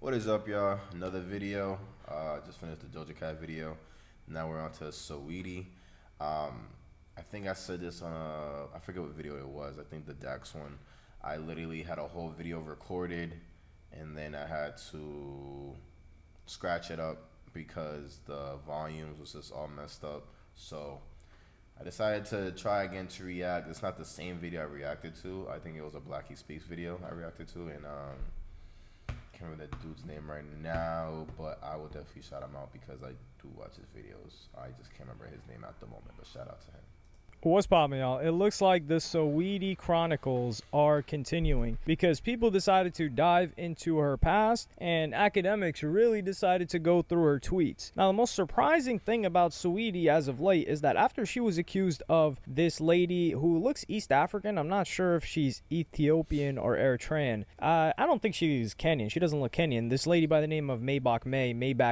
What is up, y'all? Another video. Just finished the Doja Cat video. Now we're on to Saweetie. I think I said this on I forget what video it was. I think the Dax one. I literally had a whole video recorded, and then I had to scratch it up because the volumes was just all messed up. So I decided to try again to react. It's not the same video I reacted to. I think it was a Black He Speaks video I reacted to, and can't remember that dude's name right now, but I will definitely shout him out because I do watch his videos. I just can't remember his name at the moment, but shout out to him. What's poppin', y'all? It looks like the Saweetie Chronicles are continuing because people decided to dive into her past and academics really decided to go through her tweets. Now, the most surprising thing about Saweetie as of late is that after she was accused of this lady who looks East African, I'm not sure if she's Ethiopian or Eritrean. I don't think she's Kenyan. She doesn't look Kenyan. This lady by the name of Maybach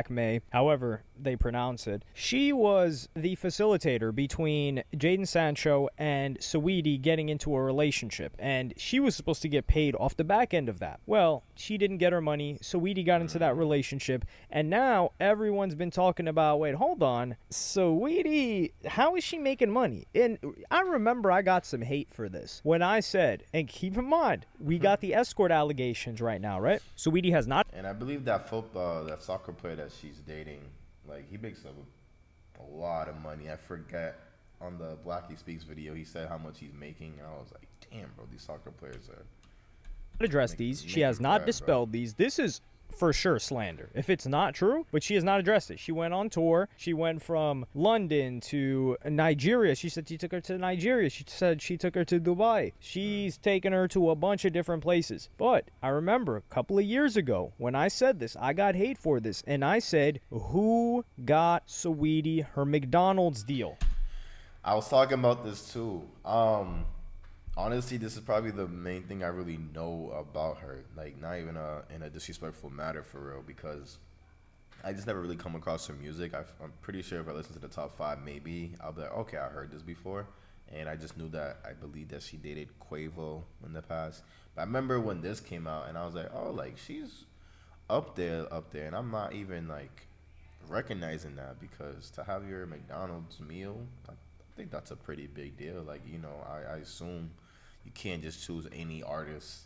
May, however they pronounce it. She was the facilitator between Jaden Sancho and Saweetie getting into a relationship, and she was supposed to get paid off the back end of that. Well, she didn't get her money. Saweetie got into that relationship, and now everyone's been talking about, wait, hold on, Saweetie, how is she making money? And I remember I got some hate for this when I said, and keep in mind, we got the escort allegations right now, right? Saweetie has not. And I believe that that soccer player that she's dating, like, he makes a lot of money. I forget. On the Black He Speaks video, he said how much he's making, and I was like, damn, bro, these soccer players are Addressed these. She has not dispelled these. This is for sure slander if it's not true, but she has not addressed it. She went on tour. She went from London to Nigeria. She said she took her to Nigeria. She said she took her to Dubai. She's taken her to a bunch of different places. But I remember a couple of years ago when I said this, I got hate for this, and I said, who got Saweetie her McDonald's deal? I was talking about this too. Honestly, this is probably the main thing I really know about her. Like, not even in a disrespectful matter for real, because I just never really come across her music. I'm pretty sure if I listen to the top 5, maybe I'll be like, okay, I heard this before. And I just knew that I believe that she dated Quavo in the past. But I remember when this came out, and I was like, oh, like, she's up there, and I'm not even like recognizing that, because to have your McDonald's meal, I think that's a pretty big deal. Like, you know, I assume you can't just choose any artist.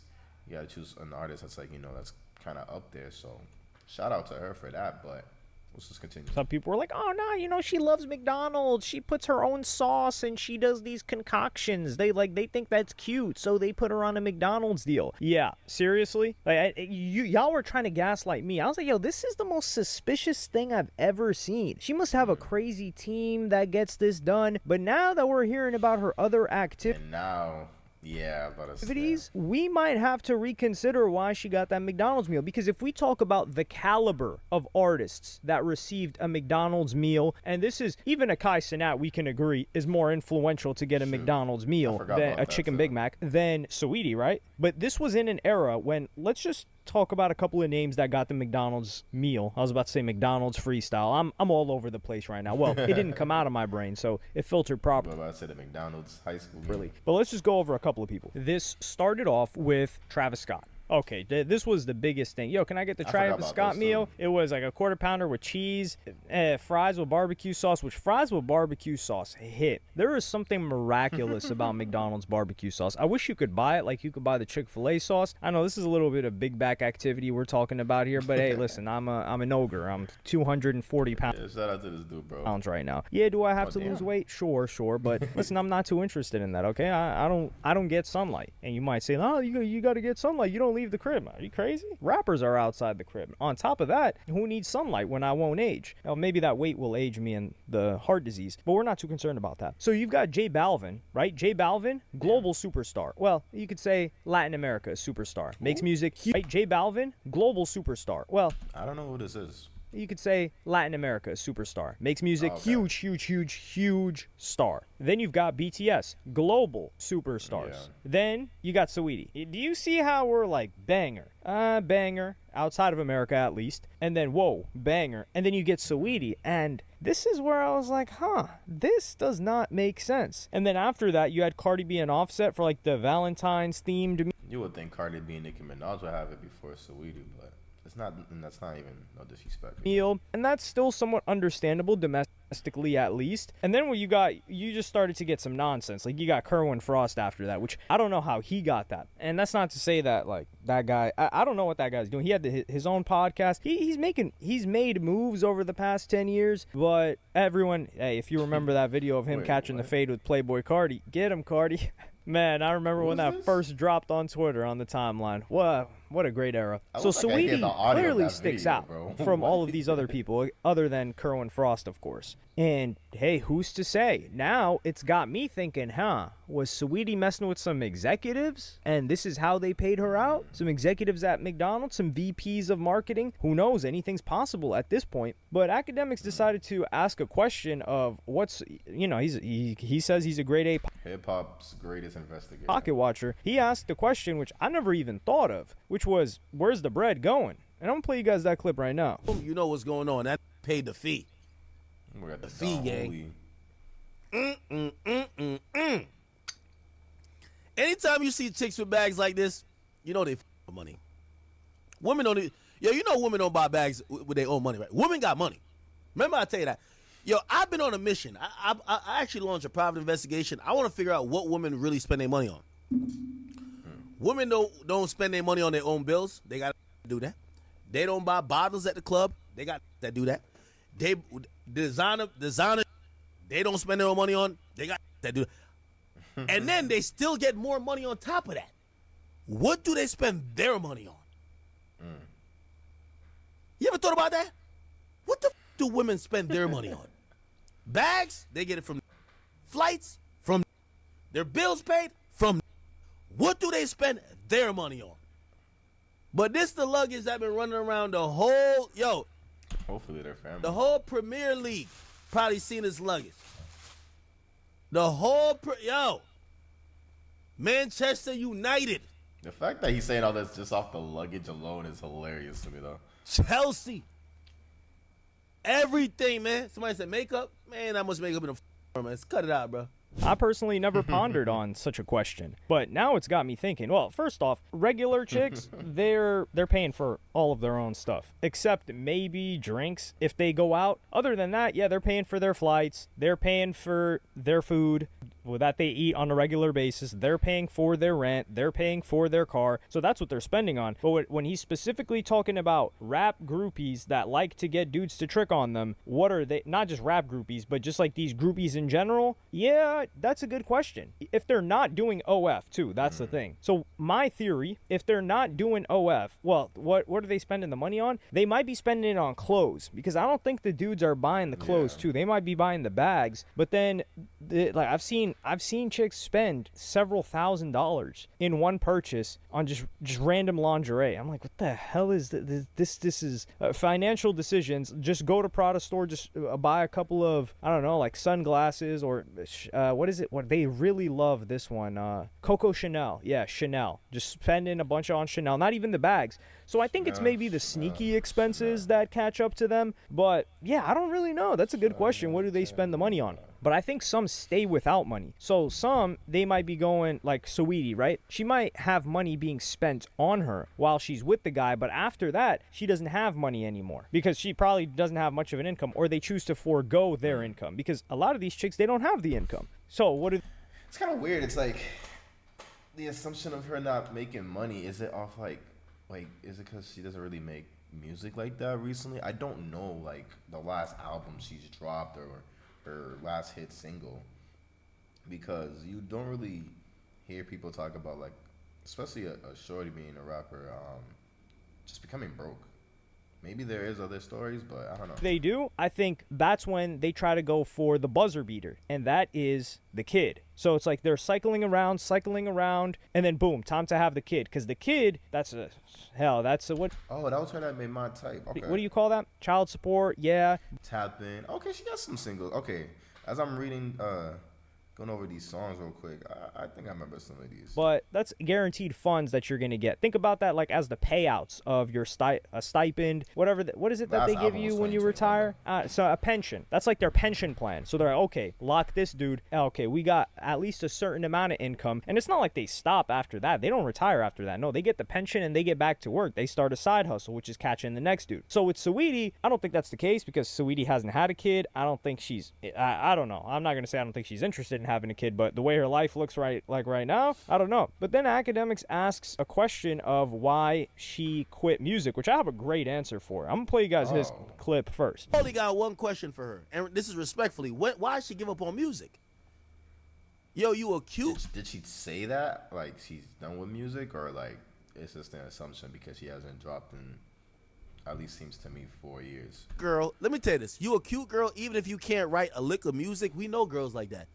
You gotta choose an artist that's, like, you know, that's kind of up there. So shout out to her for that. But let's just continue. Some people were like, oh no, you know, she loves McDonald's. She puts her own sauce and she does these concoctions. They think that's cute, so they put her on a McDonald's deal. Yeah, seriously? Like, y'all were trying to gaslight me. I was like, yo, this is the most suspicious thing I've ever seen. She must have a crazy team that gets this done. But now that we're hearing about her other activities, And now, yeah, we might have to reconsider why she got that McDonald's meal. Because if we talk about the caliber of artists that received a McDonald's meal, and this is, even a Kai Cenat, we can agree, is more influential to get a McDonald's meal than a chicken Big Mac than Saweetie, right? But this was in an era when, let's just talk about a couple of names that got the McDonald's meal. I was about to say McDonald's freestyle. I'm all over the place right now. Well, it didn't come out of my brain, so it filtered properly. I said the McDonald's high school. Really. But let's just go over a couple of people. This started off with Travis Scott. Okay, this was the biggest thing. Yo, can I get the Travis Scott meal? It was like a quarter pounder with cheese, fries with barbecue sauce, which fries with barbecue sauce hit. There is something miraculous about McDonald's barbecue sauce. I wish you could buy it like you could buy the Chick-fil-A sauce. I know this is a little bit of big back activity we're talking about here, but hey, listen, I'm an ogre. I'm 240 pounds. Yeah, shout out to this dude, bro. Pounds right now. Yeah, do I have to lose weight? Sure. But listen, I'm not too interested in that. Okay, I don't get sunlight. And you might say, oh, you got to get sunlight. You don't leave the crib. Are you crazy? Rappers are outside the crib. On top of that, who needs sunlight when I won't age? Now, maybe that weight will age me in the heart disease, but we're not too concerned about that. So you've got J Balvin, right? J Balvin, global superstar. Well, you could say Latin America superstar. Makes music, right? J Balvin, global superstar. Well, I don't know who this is. You could say Latin America superstar. Makes music, huge star. Then you've got BTS, global superstars. Yeah. Then you got Saweetie. Do you see how we're like banger, outside of America at least, and then whoa, banger, and then you get Saweetie, and this is where I was like, this does not make sense. And then after that, you had Cardi B and Offset for like the Valentine's themed. You would think Cardi B and Nicki Minaj would have it before Saweetie, but It's not, and that's not even no disrespect. Meal, and that's still somewhat understandable domestically at least. And then when you just started to get some nonsense. Like you got Kerwin Frost after that, which I don't know how he got that. And that's not to say that like that guy, I don't know what that guy's doing. He had his own podcast. He's made moves over the past 10 years, but everyone, hey, if you remember that video of him catching the fade with Playboy Cardi, get him, Cardi. Man, I remember when that first dropped on Twitter on the timeline. What a great era. So Saweetie clearly sticks out from all of these other people, other than Kerwin Frost, of course. And hey, who's to say? Now it's got me thinking, was Saweetie messing with some executives? And this is how they paid her out? Some executives at McDonald's, some VPs of marketing? Who knows? Anything's possible at this point. But Academics decided to ask a question of what's, he says he's a grade A hip-hop's greatest investigator. Pocket watcher. He asked a question which I never even thought of, which was, where's the bread going? And I'm going to play you guys that clip right now. You know what's going on. That paid the fee. We're at the fee, gang. Anytime you see chicks with bags like this, you know they for money. Women don't. You know women don't buy bags with their own money, right? Women got money. Remember I tell you that. Yo, I've been on a mission. I actually launched a private investigation. I want to figure out what women really spend their money on. Women don't spend their money on their own bills. They got to do that. They don't buy bottles at the club. They got to do that. They designer. They don't spend their own money on. They got to do that. And then they still get more money on top of that. What do they spend their money on? You ever thought about that? What the do women spend their money on? Bags, they get it from flights, from their bills paid, from what do they spend their money on? But this the luggage that been running around the whole, hopefully their family. The whole Premier League probably seen this luggage. The whole, Manchester United. The fact that he's saying all this just off the luggage alone is hilarious to me, though. Chelsea. Everything, man. Somebody said makeup. Man, I must makeup in the man. Let's cut it out, bro. I personally never pondered on such a question, but now it's got me thinking. Well, first off, regular chicks, they're paying for all of their own stuff, except maybe drinks if they go out. Other than that, yeah, they're paying for their flights. They're paying for their food that they eat on a regular basis. They're paying for their rent. They're paying for their car. So that's what they're spending on. But when he's specifically talking about rap groupies that like to get dudes to trick on them, what are they? Not just rap groupies, but just like these groupies in general? Yeah, that's a good question. If they're not doing OF too, that's the thing. So my theory, if they're not doing OF, well, what are they spending the money on? They might be spending it on clothes, because I don't think the dudes are buying the clothes too. They might be buying the bags, but then like I've seen chicks spend several $1,000s in one purchase on just random lingerie. I'm like, what the hell is this? This is financial decisions. Just go to Prada store, just buy a couple of, I don't know, like sunglasses or what is it? What they really love this one, Coco Chanel. Yeah, Chanel. Just spending a bunch on Chanel, not even the bags. So I think it's maybe the sneaky expenses that catch up to them. But yeah, I don't really know. That's a good question. What do they spend the money on? But I think some stay without money. So some, they might be going like Saweetie, right? She might have money being spent on her while she's with the guy, but after that, she doesn't have money anymore because she probably doesn't have much of an income, or they choose to forego their income because a lot of these chicks, they don't have the income. So what do... It's kind of weird. It's like the assumption of her not making money. Is it off like is it because she doesn't really make music like that recently? I don't know, like the last album she's dropped or her last hit single, because you don't really hear people talk about, like, especially a shorty being a rapper, just becoming broke. Maybe there is other stories, but I don't know. They do. I think that's when they try to go for the buzzer beater, and that is the kid. So it's like they're cycling around, and then boom, time to have the kid. Because the kid, that's a what? Oh, that was her that made my type. Okay. What do you call that? Child support, yeah. Tap in. Okay, she got some singles. Okay, as I'm reading Going over these songs real quick. I think I remember some of these. But that's guaranteed funds that you're going to get. Think about that like as the payouts of your a stipend, whatever. What is it that Last they give album you was when you 2021, retire? So a pension. That's like their pension plan. So they're like, okay, lock this dude. Okay, we got at least a certain amount of income. And it's not like they stop after that. They don't retire after that. No, they get the pension and they get back to work. They start a side hustle, which is catching the next dude. So with Saweetie, I don't think that's the case because Saweetie hasn't had a kid. I don't think she's, I don't know. I'm not going to say I don't think she's interested in having a kid, but the way her life looks right now, I don't know. But then Academics asks a question of why she quit music, which I have a great answer for. I'm gonna play you guys his clip first. I only got one question for her, and this is respectfully. Why she give up on music? Yo, you a cute? Did she say that? Like she's done with music, or like it's just an assumption because she hasn't dropped in, at least seems to me, 4 years. Girl, let me tell you this. You a cute girl, even if you can't write a lick of music. We know girls like that.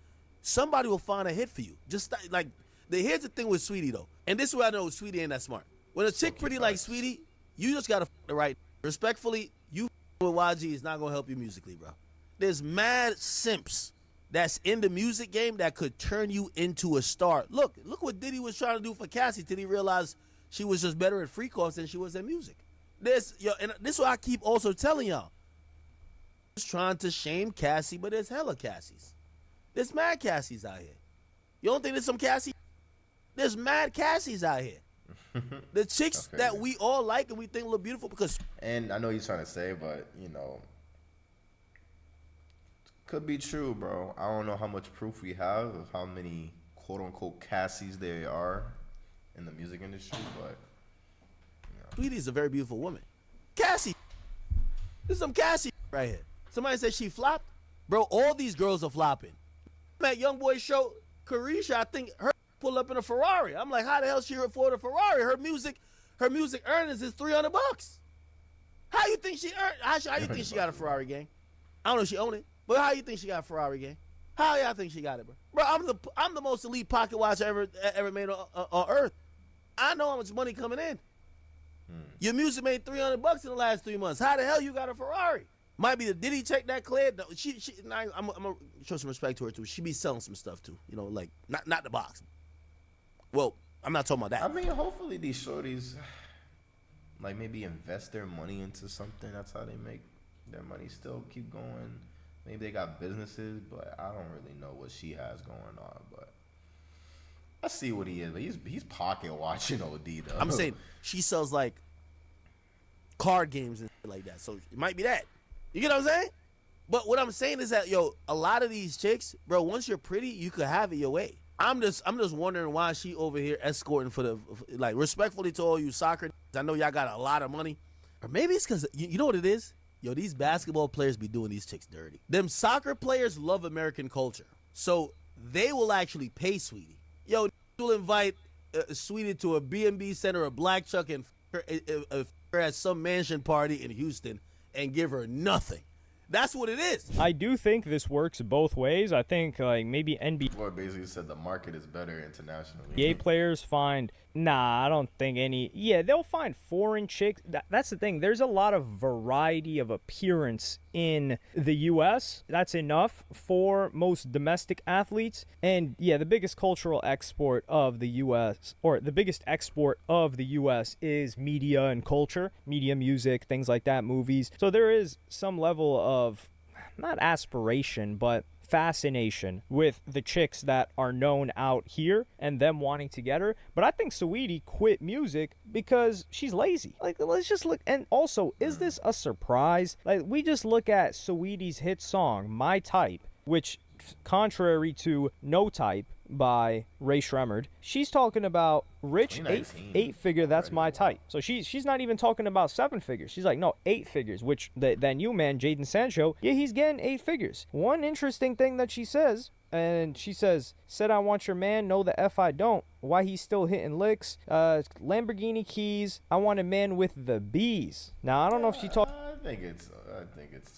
Somebody will find a hit for you. Just like here's the thing with Saweetie though, and this is where I know Saweetie ain't that smart. When a chick pretty like Saweetie, you just gotta the right. Respectfully, you with YG is not gonna help you musically, bro. There's mad simps that's in the music game that could turn you into a star. Look what Diddy was trying to do for Cassie till he realized she was just better at free calls than she was at music. And this is what I keep also telling y'all. Just trying to shame Cassie, but there's hella Cassies. There's mad Cassies out here. You don't think there's some Cassie? There's mad Cassies out here. The chicks that we all like and we think look beautiful because... And I know you're trying to say, but, could be true, bro. I don't know how much proof we have of how many quote-unquote Cassies there are in the music industry, but... Saweetie's a very beautiful woman. Cassie. There's some Cassie right here. Somebody said she flopped. Bro, all these girls are flopping. At Young Boy show, Carisha, I think her pull up in a Ferrari. I'm like, how the hell she afford a Ferrari? Her music earnings is $300. How you think she earned? How you think she got a Ferrari, gang? I don't know if she own it, but how you think she got a Ferrari, gang? How y'all think she got it, bro? Bro, I'm the most elite pocket watch ever made on earth. I know how much money coming in. Your music made $300 in the last 3 months. How the hell you got a Ferrari? Might be the Diddy check that cleared. No, I'm gonna show some respect to her too. She be selling some stuff too. Like not the box. Well, I'm not talking about that. I mean, hopefully these shorties, like maybe invest their money into something. That's how they make their money still keep going. Maybe they got businesses, but I don't really know what she has going on. But I see what he is. But he's pocket watching OD though. I'm saying she sells like card games and shit like that. So it might be that. You get what I'm saying? But what I'm saying is that, a lot of these chicks, bro, once you're pretty, you could have it your way. I'm just wondering why she over here escorting for like, respectfully to all you soccer, I know y'all got a lot of money. Or maybe it's because, you know what it is? These basketball players be doing these chicks dirty. Them soccer players love American culture. So they will actually pay Saweetie. Will invite Saweetie to a B&B center, a black chuck, and her at some mansion party in Houston and give her nothing. That's what it is. I do think this works both ways. I think like maybe NBA Boy basically said the market is better internationally. NBA players find I don't think any. Yeah, they'll find foreign chicks. That's the thing. There's a lot of variety of appearance in the U.S. That's enough for most domestic athletes. And yeah, the biggest cultural export of the U.S. or the biggest export of the U.S. is media and culture, media, music, things like that, movies. So there is some level of not aspiration, but fascination with the chicks that are known out here and them wanting to get her. But I think Saweetie quit music because she's lazy. Like, let's just look. And also, is this a surprise? Like, we just look at Saweetie's hit song, My Type, which, contrary to No Type by Ray Shremmerd, she's talking about rich eight figure. That's my type. So she's not even talking about 7 figures. She's like, no, 8 figures. Which then you, man, Jaden Sancho, yeah, he's getting 8 figures. One interesting thing that she says, and she said I want your man, no the F I don't. Why he's still hitting licks? Lamborghini keys. I want a man with the B's. Now I don't know if she talked. I think it's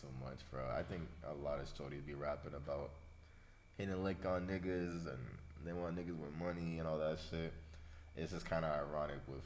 too much, bro. I think a lot of shorties be rapping about hitting a lick on niggas and they want niggas with money and all that shit. It's just kind of ironic with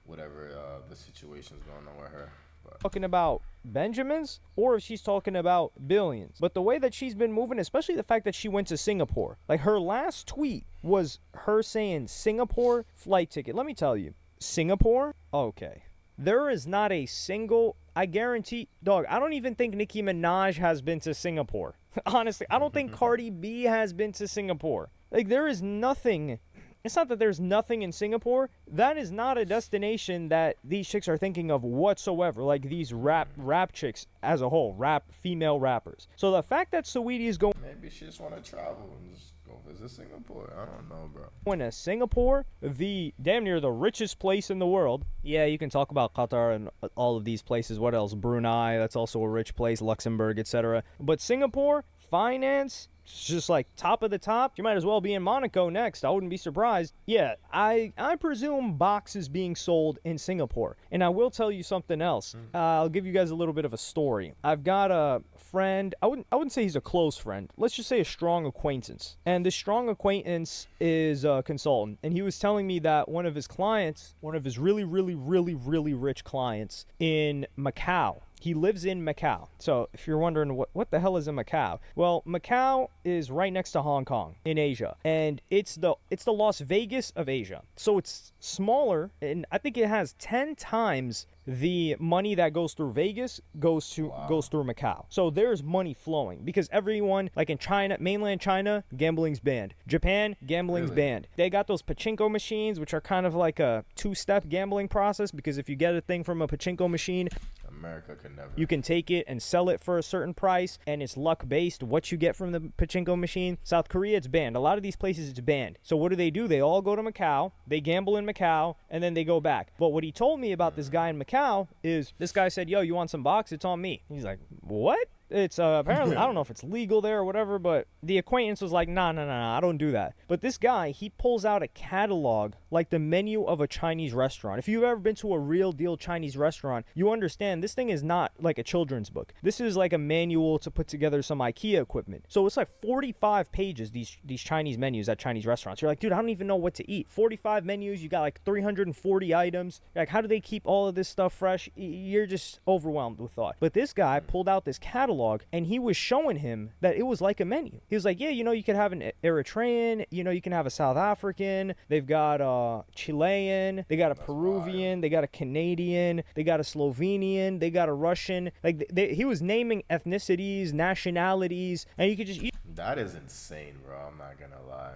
whatever the situation's going on with her. talking about Benjamins or if she's talking about billions. But the way that she's been moving, especially the fact that she went to Singapore, like her last tweet was her saying Singapore flight ticket. Let me tell you, Singapore, okay. There is not a single, I guarantee, dog, I don't even think Nicki Minaj has been to Singapore. Honestly, I don't think Cardi B has been to Singapore. Like, there is nothing. It's not that there's nothing in Singapore. That is not a destination that these chicks are thinking of whatsoever. Like these rap chicks as a whole, female rappers. So the fact that Saweetie is going, maybe she just want to travel and just go visit Singapore. I don't know, bro. Going to Singapore, the damn near the richest place in the world. Yeah, you can talk about Qatar and all of these places. What else? Brunei, that's also a rich place. Luxembourg, etc. But Singapore, finance. It's just like top of the top. You might as well be in Monaco next. I wouldn't be surprised. Yeah, I presume boxes being sold in Singapore. And I will tell you something else. I'll give you guys a little bit of a story. I've got a friend. I wouldn't say he's a close friend. Let's just say a strong acquaintance. And this strong acquaintance is a consultant. And he was telling me that one of his clients, one of his really, really, really, really rich clients in Macau. He lives in Macau. So if you're wondering what the hell is in Macau? Well, Macau is right next to Hong Kong in Asia. And it's the Las Vegas of Asia. So it's smaller, and I think it has 10 times the money that goes through Vegas goes through Macau. So there's money flowing because everyone, like in China, mainland China, gambling's banned. Japan, gambling's banned. They got those pachinko machines, which are kind of like a two-step gambling process because if you get a thing from a pachinko machine, America could never. You can take it and sell it for a certain price, and it's luck-based, what you get from the pachinko machine. South Korea, it's banned. A lot of these places, it's banned. So what do? They all go to Macau, they gamble in Macau, and then they go back. But what he told me about this guy in Macau is this guy said, yo, you want some box? It's on me. He's like, what? It's apparently, I don't know if it's legal there or whatever, but the acquaintance was like, nah, I don't do that. But this guy, he pulls out a catalog like the menu of a Chinese restaurant. If you've ever been to a real deal Chinese restaurant, you understand this thing is not like a children's book. This is like a manual to put together some IKEA equipment. So it's like 45 pages, these Chinese menus at Chinese restaurants. You're like, dude, I don't even know what to eat. 45 menus, you got like 340 items. Like, how do they keep all of this stuff fresh? You're just overwhelmed with thought. But this guy pulled out this catalog and he was showing him that it was like a menu. He was like, yeah, you can have an Eritrean, you can have a South African, they've got a Chilean, they got a Peruvian, they got a Canadian, they got a Slovenian, they got a Russian. Like he was naming ethnicities, nationalities, and you could just that is insane, bro. I'm not gonna lie.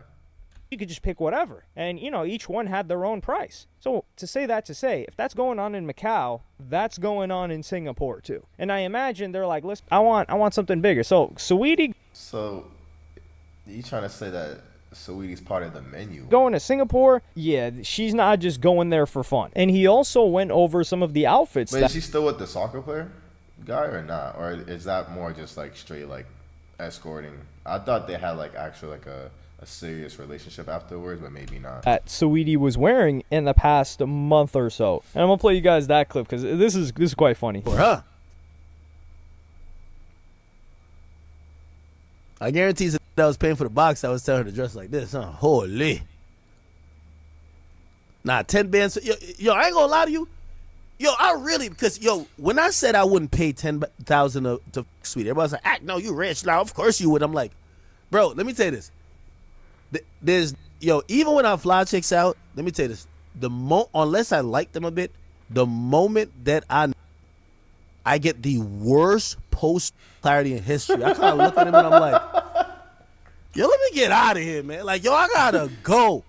You could just pick whatever. And, each one had their own price. So to say, if that's going on in Macau, that's going on in Singapore too. And I imagine they're like, listen, I want something bigger. So Saweetie. So you trying to say that Saweetie's part of the menu? Going to Singapore, yeah, she's not just going there for fun. And he also went over some of the outfits. But is she still with the soccer player guy or not? Or is that more just like straight like escorting? I thought they had like actually like a serious relationship afterwards, but maybe not. That Saweetie was wearing in the past month or so. And I'm going to play you guys that clip because this is quite funny. For her. I guarantee that I was paying for the box, I was telling her to dress like this, huh? Holy. Nah, 10 bands. Yo, I ain't gonna lie to you. Yo, because when I said I wouldn't pay $10,000 to Saweetie, everybody's like, no, you rich. Now, of course you would. I'm like, bro, let me tell you this. Even when I fly chicks out, let me tell you this. Unless I like them a bit, the moment that I get the worst post clarity in history, I kind of look at him and I'm like, yo, let me get out of here, man. Like, yo, I gotta go.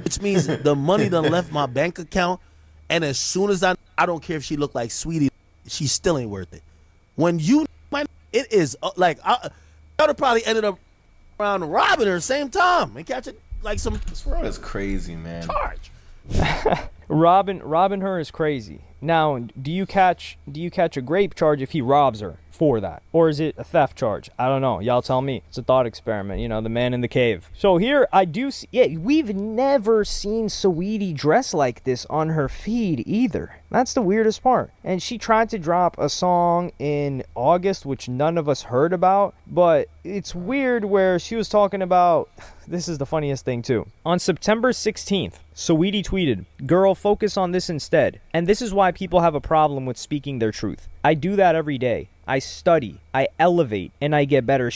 Which means the money done left my bank account, and as soon as I don't care if she look like Saweetie, she still ain't worth it. When it is like I would have probably ended up around robbing her same time and catching like some. This world is crazy, man. Charge. Robbing her is crazy. Now, do you catch a grape charge if he robs her? for that? Or is it a theft charge? I don't know. Y'all tell me. It's a thought experiment. You know, the man in the cave. So here I do see, yeah, we've never seen Saweetie dress like this on her feed either. That's the weirdest part. And she tried to drop a song in August, which none of us heard about. But it's weird where she was talking about, this is the funniest thing too. On September 16th, Saweetie tweeted, "Girl, focus on this instead. And this is why people have a problem with speaking their truth. I do that every day. I study, I elevate, and I get better."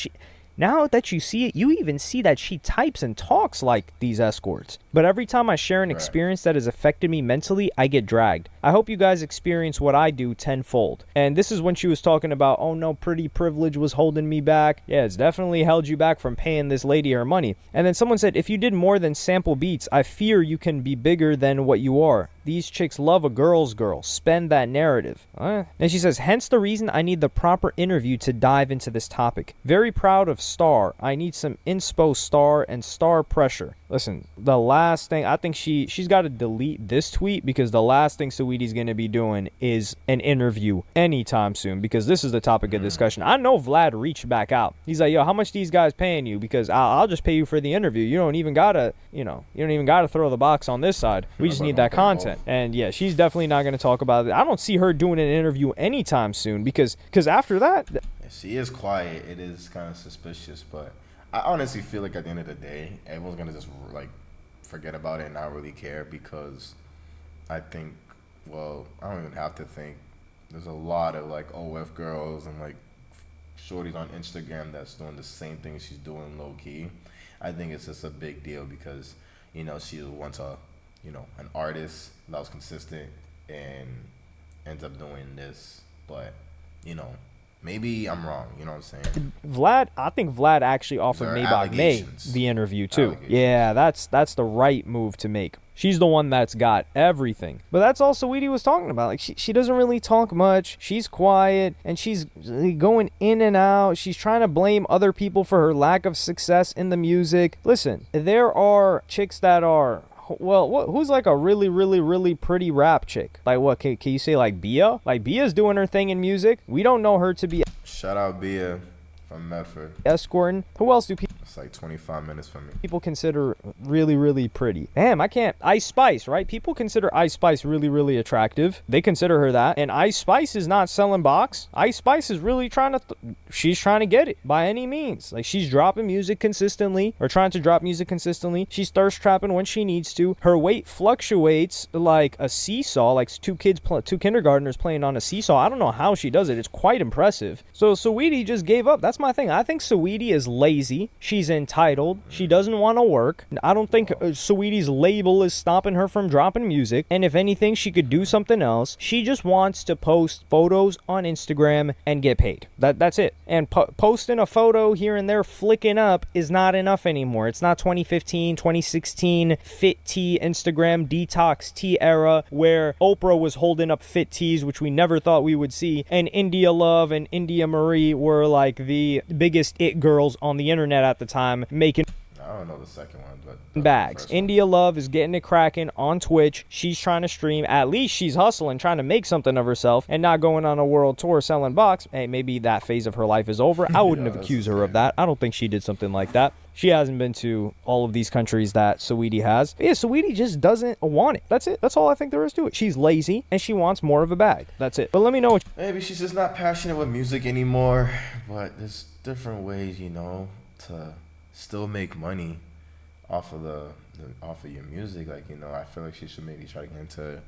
Now that you see it, you even see that she types and talks like these escorts. But every time I share an experience that has affected me mentally, I get dragged. I hope you guys experience what I do tenfold. And this is when she was talking about, oh no, pretty privilege was holding me back. Yeah, it's definitely held you back from paying this lady her money. And then someone said, if you did more than sample beats, I fear you can be bigger than what you are. These chicks love a girl's girl. Spend that narrative. And she says, hence the reason I need the proper interview to dive into this topic. Very proud of Star. I need some inspo Star and Star pressure. Listen, the last thing, I think she's got to delete this tweet, because the last thing Saweetie's going to be doing is an interview anytime soon, because this is the topic of discussion. I know Vlad reached back out. He's like, yo, how much these guys paying you? Because I'll just pay you for the interview. You don't even got to, you don't even got to throw the box on this side. We just need that content. And yeah, she's definitely not going to talk about it. I don't see her doing an interview anytime soon, because after that, she is quiet. It is kind of suspicious, but I honestly feel like at the end of the day, everyone's gonna just like forget about it and not really care, because I think, well, I don't even have to think. There's a lot of like OF girls and like shorties on Instagram that's doing the same thing she's doing low key. I think it's just a big deal because, you know, she was once a, you know, an artist that was consistent and ends up doing this, but you know. Maybe I'm wrong, you know what I'm saying? I think Vlad actually offered Maybach May the interview too. Yeah, that's the right move to make. She's the one that's got everything. But that's all Saweetie was talking about. Like, she doesn't really talk much. She's quiet, and she's going in and out. She's trying to blame other people for her lack of success in the music. Listen, there are chicks that are... Well, who's like a really, really, really pretty rap chick? Like what? Can you say like Bia? Like Bia's doing her thing in music. We don't know her to be. Shout out Bia from Medford. Escorting. Who else do people? It's like 25 minutes from me. People consider really, really pretty. Damn, I can't. Ice Spice, right? People consider Ice Spice really, really attractive. They consider her that. And Ice Spice is not selling box. Ice Spice is really trying to. She's trying to get it by any means. Like, she's dropping music consistently, or trying to drop music consistently. She's thirst trapping when she needs to. Her weight fluctuates like a seesaw, like two kindergartners playing on a seesaw. I don't know how she does it. It's quite impressive. So Saweetie just gave up. That's my thing. I think Saweetie is lazy. She's entitled. She doesn't want to work. I don't think Saweetie's label is stopping her from dropping music. And if anything, she could do something else. She just wants to post photos on Instagram and get paid. That's it. And posting a photo here and there flicking up is not enough anymore. It's not 2015, 2016 fit tea Instagram detox tea era where Oprah was holding up fit teas, which we never thought we would see, and India Love and India Marie were like the biggest it girls on the internet at the time, making I don't know the second one, but bags. India Love is getting it cracking on Twitch. She's trying to stream. At least she's hustling, trying to make something of herself and not going on a world tour selling box. Hey, maybe that phase of her life is over. I wouldn't have accused her of that. I don't think she did something like that. She hasn't been to all of these countries that Saweetie has. But yeah, Saweetie just doesn't want it. That's it. That's all I think there is to it. She's lazy and she wants more of a bag. That's it. But let me know what maybe she's just not passionate with music anymore. But there's different ways, you know, to still make money off of off of your music. Like, you know, I feel like she should maybe try to get into,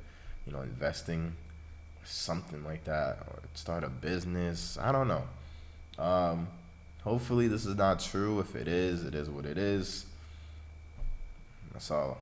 you know, investing or something like that, or start a business. I don't know. Hopefully this is not true. If it is what it is. That's all.